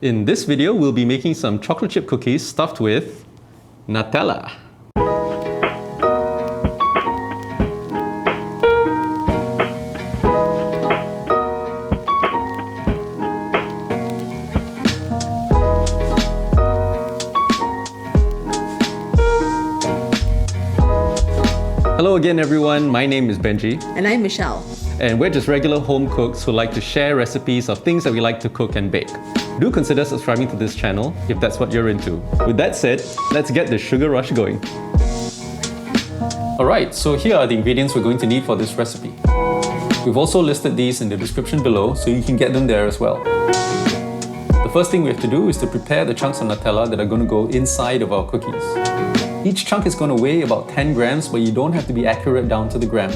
In this video, we'll be making some chocolate chip cookies stuffed with Nutella. Hello again everyone, my name is Benji. And I'm Michelle. And we're just regular home cooks who like to share recipes of things that we like to cook and bake. Do consider subscribing to this channel if that's what you're into. With that said, let's get the sugar rush going. Alright, so here are the ingredients we're going to need for this recipe. We've also listed these in the description below so you can get them there as well. The first thing we have to do is to prepare the chunks of Nutella that are going to go inside of our cookies. Each chunk is going to weigh about 10 grams, but you don't have to be accurate down to the gram.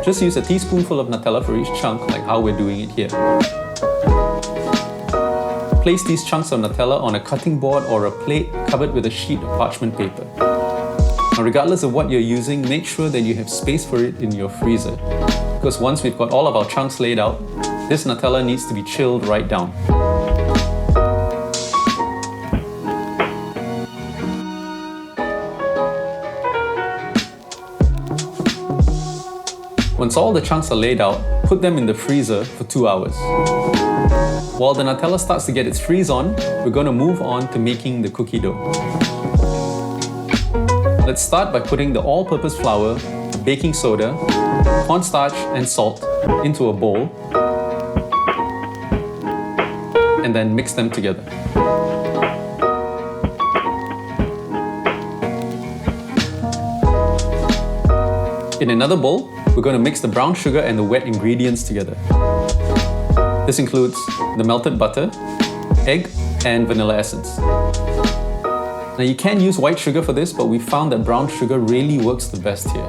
Just use a teaspoonful of Nutella for each chunk, like how we're doing it here. Place these chunks of Nutella on a cutting board or a plate covered with a sheet of parchment paper. Now, regardless of what you're using, make sure that you have space for it in your freezer. Because once we've got all of our chunks laid out, this Nutella needs to be chilled right down. Once all the chunks are laid out, put them in the freezer for 2 hours. While the Nutella starts to get its freeze on, we're going to move on to making the cookie dough. Let's start by putting the all-purpose flour, baking soda, cornstarch and salt into a bowl and then mix them together. In another bowl, we're going to mix the brown sugar and the wet ingredients together. This includes the melted butter, egg, and vanilla essence. Now you can use white sugar for this, but we found that brown sugar really works the best here.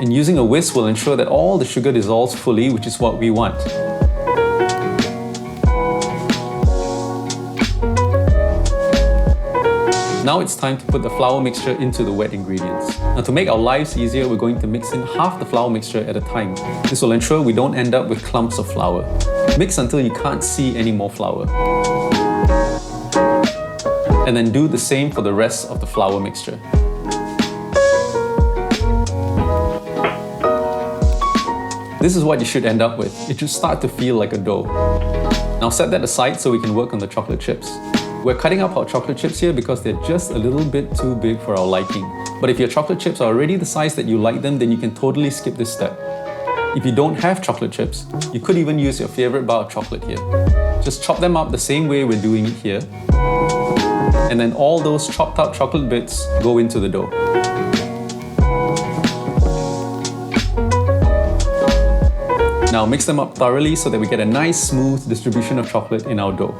And using a whisk will ensure that all the sugar dissolves fully, which is what we want. Now it's time to put the flour mixture into the wet ingredients. Now to make our lives easier, we're going to mix in half the flour mixture at a time. This will ensure we don't end up with clumps of flour. Mix until you can't see any more flour. And then do the same for the rest of the flour mixture. This is what you should end up with. It should start to feel like a dough. Now set that aside so we can work on the chocolate chips. We're cutting up our chocolate chips here because they're just a little bit too big for our liking. But if your chocolate chips are already the size that you like them, then you can totally skip this step. If you don't have chocolate chips, you could even use your favorite bar of chocolate here. Just chop them up the same way we're doing it here. And then all those chopped up chocolate bits go into the dough. Now mix them up thoroughly so that we get a nice smooth distribution of chocolate in our dough.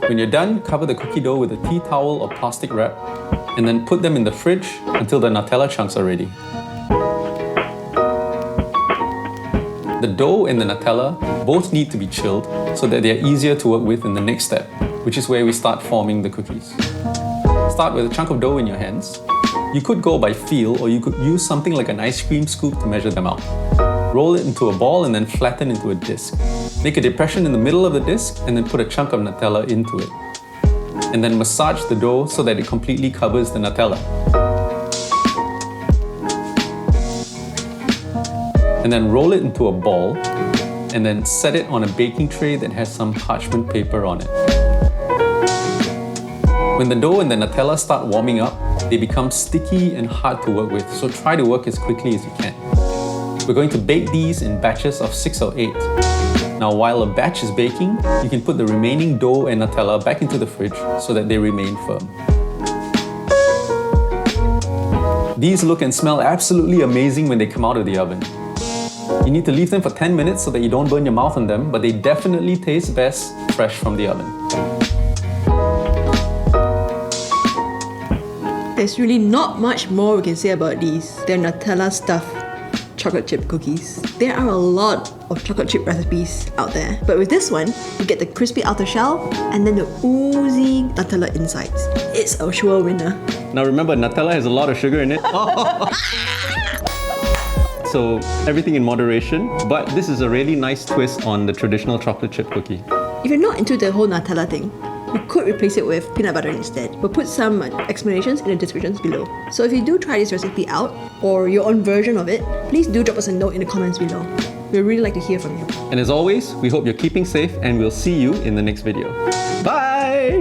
When you're done, cover the cookie dough with a tea towel or plastic wrap and then put them in the fridge until the Nutella chunks are ready. The dough and the Nutella both need to be chilled so that they're easier to work with in the next step, which is where we start forming the cookies. Start with a chunk of dough in your hands. You could go by feel or you could use something like an ice cream scoop to measure them out. Roll it into a ball and then flatten into a disc. Make a depression in the middle of the disc and then put a chunk of Nutella into it. And then massage the dough so that it completely covers the Nutella. And then roll it into a ball and then set it on a baking tray that has some parchment paper on it. When the dough and the Nutella start warming up, they become sticky and hard to work with, so try to work as quickly as you can. We're going to bake these in batches of 6 or 8. Now while a batch is baking, you can put the remaining dough and Nutella back into the fridge so that they remain firm. These look and smell absolutely amazing when they come out of the oven. You need to leave them for 10 minutes so that you don't burn your mouth on them, but they definitely taste best fresh from the oven. There's really not much more we can say about these. They're Nutella stuffed chocolate chip cookies. There are a lot of chocolate chip recipes out there, but with this one, you get the crispy outer shell and then the oozy Nutella insides. It's a sure winner. Now remember, Nutella has a lot of sugar in it. so everything in moderation. But this is a really nice twist on the traditional chocolate chip cookie. If you're not into the whole Nutella thing, you could replace it with peanut butter instead. We'll put some explanations in the descriptions below. So if you do try this recipe out, or your own version of it, please do drop us a note in the comments below. We'd really like to hear from you. And as always, we hope you're keeping safe and we'll see you in the next video. Bye!